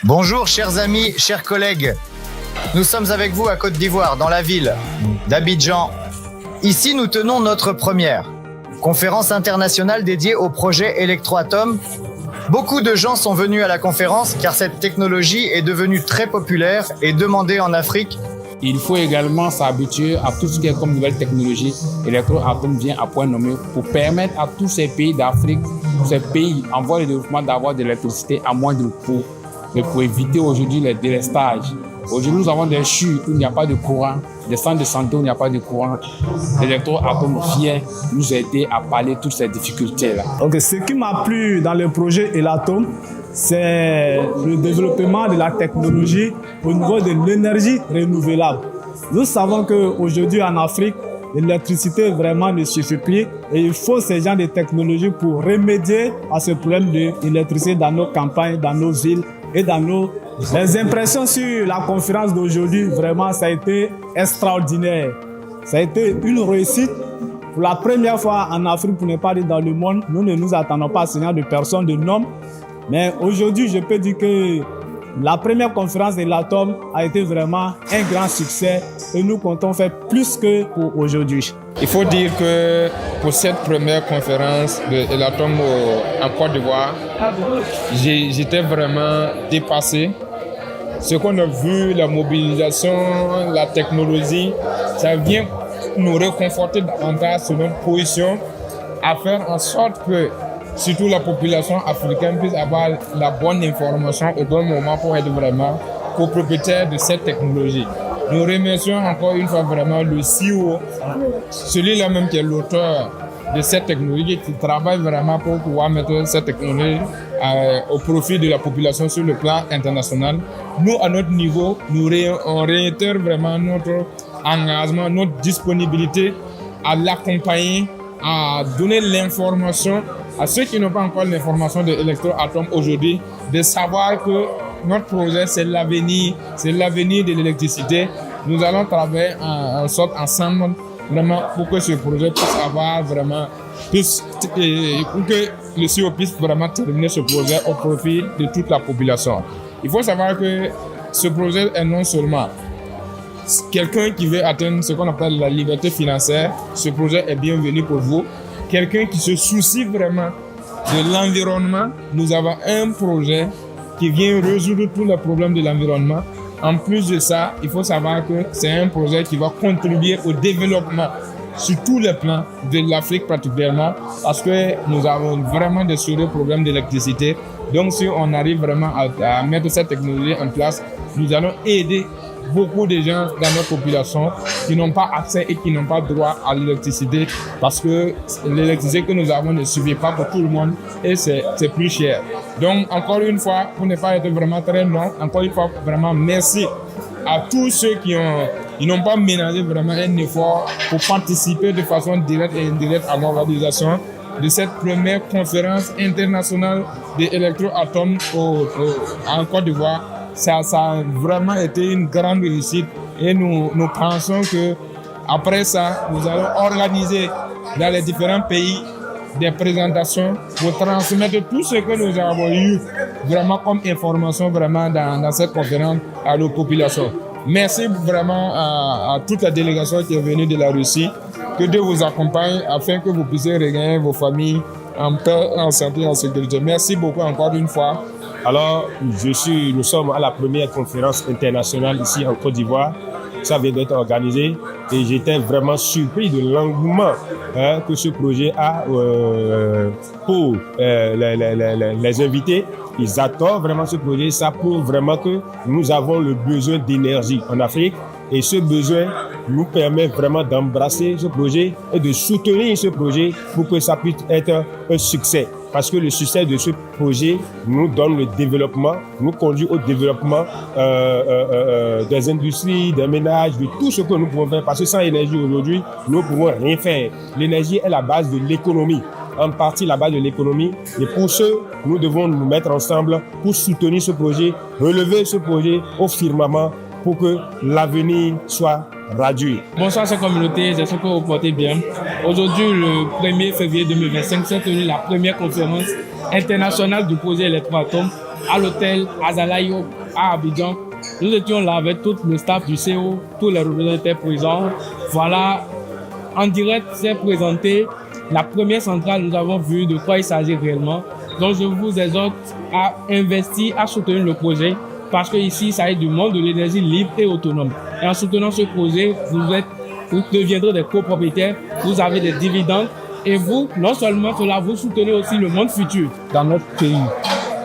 Bonjour chers amis, chers collègues. Nous sommes avec vous à Côte d'Ivoire, dans la ville d'Abidjan. Ici, nous tenons notre première conférence internationale dédiée au projet Electroatom. Beaucoup de gens sont venus à la conférence car cette technologie est devenue très populaire et demandée en Afrique. Il faut également s'habituer à tout ce qui est comme nouvelle technologie. Electroatom vient à point nommé pour permettre à tous ces pays d'Afrique, ces pays en voie de développement d'avoir de l'électricité à moindre coût. Mais pour éviter aujourd'hui les délestages. Aujourd'hui, nous avons des chutes où il n'y a pas de courant, des centres de santé où il n'y a pas de courant. L'Electroatom vient nous aider à pallier toutes ces difficultés-là. Donc, ce qui m'a plu dans le projet Electroatom, c'est le développement de la technologie au niveau de l'énergie renouvelable. Nous savons qu'aujourd'hui en Afrique, l'électricité vraiment ne suffit plus et il faut ce genre de technologie pour remédier à ce problème d'électricité dans nos campagnes, dans nos villes et dans nos... Les impressions sur la conférence d'aujourd'hui, vraiment, ça a été extraordinaire. Ça a été une réussite. Pour la première fois en Afrique, pour ne pas dire dans le monde, nous ne nous attendons pas à ce genre de personnes, de noms. Mais aujourd'hui, je peux dire que la première conférence de l'Atom a été vraiment un grand succès et nous comptons faire plus que pour aujourd'hui. Il faut dire que pour cette première conférence de l'Atom en Côte d'Ivoire, j'étais vraiment dépassé. Ce qu'on a vu, la mobilisation, la technologie, ça vient nous réconforter davantage sur notre position à faire en sorte que surtout la population africaine puisse avoir la bonne information au bon moment pour être vraiment copropriétaire de cette technologie. Nous remercions encore une fois vraiment le CEO, celui-là même qui est l'auteur de cette technologie, qui travaille vraiment pour pouvoir mettre cette technologie au profit de la population sur le plan international. Nous, à notre niveau, on réitère vraiment notre engagement, notre disponibilité à l'accompagner, à donner l'information à ceux qui n'ont pas encore l'information de Electroatom aujourd'hui, de savoir que notre projet, c'est l'avenir de l'électricité. Nous allons travailler en sorte ensemble vraiment pour que ce projet puisse avoir vraiment pour que le CEO puisse vraiment terminer ce projet au profit de toute la population. Il faut savoir que ce projet est non seulement quelqu'un qui veut atteindre ce qu'on appelle la liberté financière, ce projet est bienvenu pour vous. Quelqu'un qui se soucie vraiment de l'environnement, nous avons un projet qui vient résoudre tous les problèmes de l'environnement. En plus de ça, il faut savoir que c'est un projet qui va contribuer au développement sur tous les plans de l'Afrique particulièrement, parce que nous avons vraiment des sérieux problèmes d'électricité. Donc si on arrive vraiment à mettre cette technologie en place, nous allons aider beaucoup de gens dans notre population qui n'ont pas accès et qui n'ont pas droit à l'électricité, parce que l'électricité que nous avons ne suffit pas pour tout le monde et c'est plus cher. Donc encore une fois, pour ne pas être vraiment très long, encore une fois vraiment merci à tous ceux qui n'ont pas ménagé vraiment un effort pour participer de façon directe et indirecte à l'organisation de cette première conférence internationale de Electroatom en Côte d'Ivoire. Ça a vraiment été une grande réussite et nous pensons que après ça, nous allons organiser dans les différents pays des présentations pour transmettre tout ce que nous avons eu vraiment comme information vraiment dans cette conférence à nos populations. Merci vraiment à toute la délégation qui est venue de la Russie. Que Dieu vous accompagne afin que vous puissiez regagner vos familles en paix, en santé et en sécurité. Merci beaucoup encore une fois. Alors, nous sommes à la première conférence internationale ici en Côte d'Ivoire. Ça vient d'être organisé et j'étais vraiment surpris de l'engouement que ce projet a pour les invités. Ils adorent vraiment ce projet. Ça prouve vraiment que nous avons le besoin d'énergie en Afrique et ce besoin nous permet vraiment d'embrasser ce projet et de soutenir ce projet pour que ça puisse être un succès. Parce que le succès de ce projet nous donne le développement, nous conduit au développement des industries, des ménages, de tout ce que nous pouvons faire. Parce que sans énergie aujourd'hui, nous ne pouvons rien faire. L'énergie est la base de l'économie. en partie la base de l'économie. Et pour ce, nous devons nous mettre ensemble pour soutenir ce projet, relever ce projet au firmament pour que l'avenir soit radieux. Bonsoir, chère communauté, j'espère que vous portez bien. Aujourd'hui, le 1er février 2025, s'est tenue la première conférence internationale du projet Electroatom à l'hôtel Azalaïo à Abidjan. Nous étions là avec tout le staff du CO, tous les représentants présents. Voilà, en direct, s'est présenté la première centrale. Nous avons vu de quoi il s'agit réellement. Donc, je vous exhorte à investir, à soutenir le projet parce que ici, il s'agit du monde de l'énergie libre et autonome. Et en soutenant ce projet, vous deviendrez des copropriétaires, vous avez des dividendes et vous, non seulement cela, vous soutenez aussi le monde futur dans notre pays.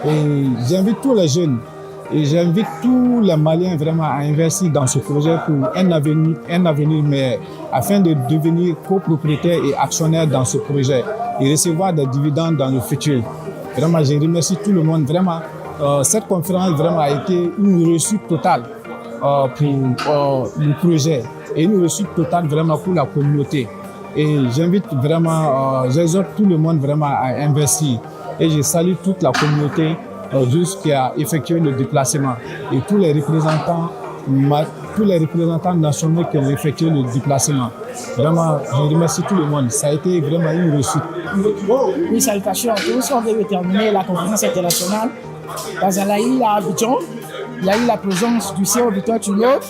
Et j'invite tous les jeunes et j'invite tous les Maliens vraiment à investir dans ce projet pour un avenir meilleur, afin de devenir copropriétaire et actionnaire dans ce projet et recevoir des dividendes dans le futur. Vraiment, je remercie tout le monde. Vraiment, cette conférence vraiment a été une réussite totale pour le projet et une réussite totale vraiment pour la communauté. Et j'invite vraiment, j'exhorte tout le monde vraiment à investir. Et je salue toute la communauté qui a effectué le déplacement et tous les représentants nationaux qui ont effectué le déplacement. Vraiment, je remercie tout le monde. Ça a été vraiment une réussite. Oui, salutations à tous. On vient de terminer la conférence internationale d'Azalaï à Abidjan. Il y a eu la présence du CEO Victor Tuno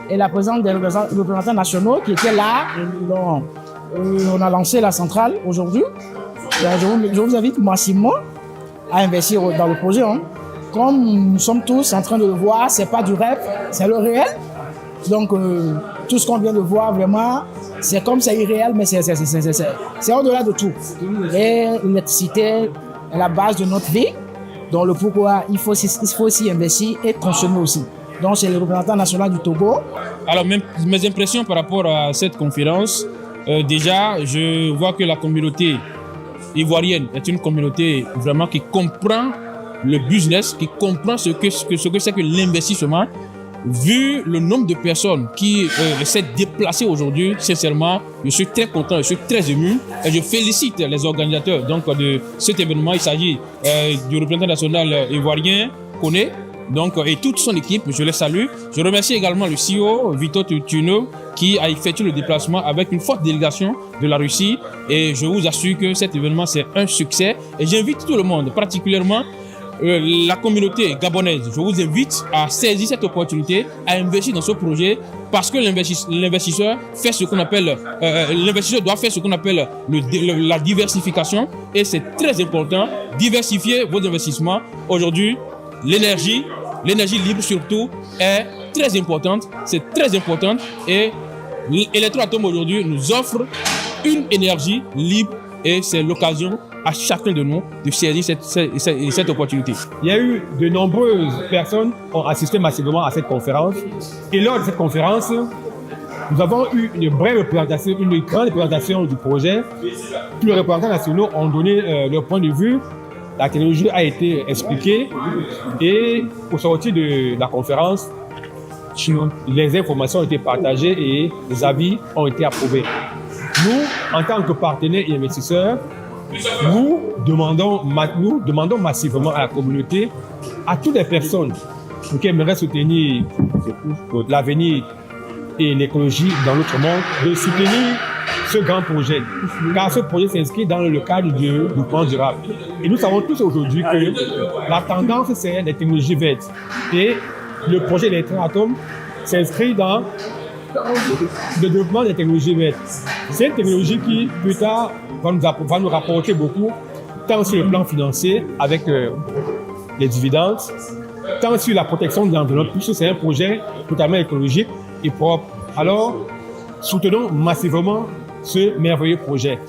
et la présence des représentants nationaux qui étaient là. On a lancé la centrale aujourd'hui. Je vous invite massivement à investir dans le projet. Comme nous sommes tous en train de le voir, c'est pas du rêve, c'est le réel. Donc, tout ce qu'on vient de voir, vraiment, c'est comme c'est irréel, mais c'est au-delà de tout. Et l'électricité est la base de notre vie. Donc, le pourquoi il faut aussi investir et consommer aussi. Donc, c'est le représentant national du Togo. Alors, mes impressions par rapport à cette conférence, déjà, je vois que la communauté ivoirienne est une communauté vraiment qui comprend le business, qui comprend ce que c'est que l'investissement. Vu le nombre de personnes qui essaient de déplacer aujourd'hui, sincèrement, je suis très content, je suis très ému et je félicite les organisateurs donc, de cet événement. Il s'agit du représentant national ivoirien, Koné, donc, et toute son équipe, je les salue. Je remercie également le CEO, Victor Tuno, qui a effectué le déplacement avec une forte délégation de la Russie. Et je vous assure que cet événement, c'est un succès. Et j'invite tout le monde, particulièrement la communauté gabonaise. Je vous invite à saisir cette opportunité, à investir dans ce projet, parce que l'investisseur fait ce qu'on appelle, l'investisseur doit faire ce qu'on appelle la diversification. Et c'est très important, diversifier vos investissements. Aujourd'hui, l'énergie libre surtout est très importante, c'est très important et Electroatom aujourd'hui nous offre une énergie libre et c'est l'occasion à chacun de nous de saisir cette opportunité. Il y a eu de nombreuses personnes qui ont assisté massivement à cette conférence et lors de cette conférence, nous avons eu une brève présentation, une grande présentation du projet. Tous les représentants nationaux ont donné leur point de vue. La technologie a été expliquée et au sortir de la conférence, les informations ont été partagées et les avis ont été approuvés. Nous, en tant que partenaires et investisseurs, nous demandons massivement à la communauté, à toutes les personnes qui aimeraient soutenir l'avenir et l'écologie dans notre monde, de soutenir ce grand projet, car ce projet s'inscrit dans le cadre du plan durable. Et nous savons tous aujourd'hui que la tendance, c'est les technologies vertes. Et le projet Electroatom s'inscrit dans le développement des technologies vertes. C'est une technologie qui, plus tard, va nous rapporter beaucoup, tant sur le plan financier, avec les dividendes, tant sur la protection de l'environnement, puisque c'est un projet totalement écologique et propre. Alors, soutenons massivement ce merveilleux projet.